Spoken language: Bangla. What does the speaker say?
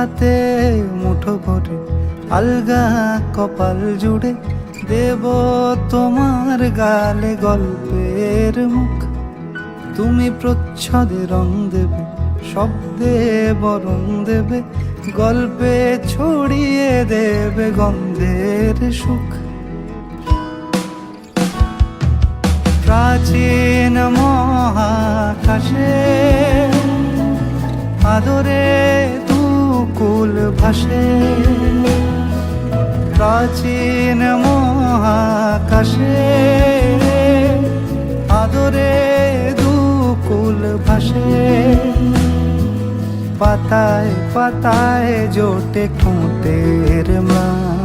হাতে মুঠো ভরে আলগা কপাল জুড়ে দেব তোমার গালে গল্পের মুখ। তুমি প্রচ্ছদে রং দেবে, শব্দে বরং দেবে, গল্পে ছড়িয়ে দেবে গন্ধের সুখ। প্রাচীন মহাকাশে আদরে দুকুল ভাসে, প্রাচীন মহাকাশে আদরে দুকুল ভাসে। পাতায় পাতায় জোটে ঠোঁটের ম্লান,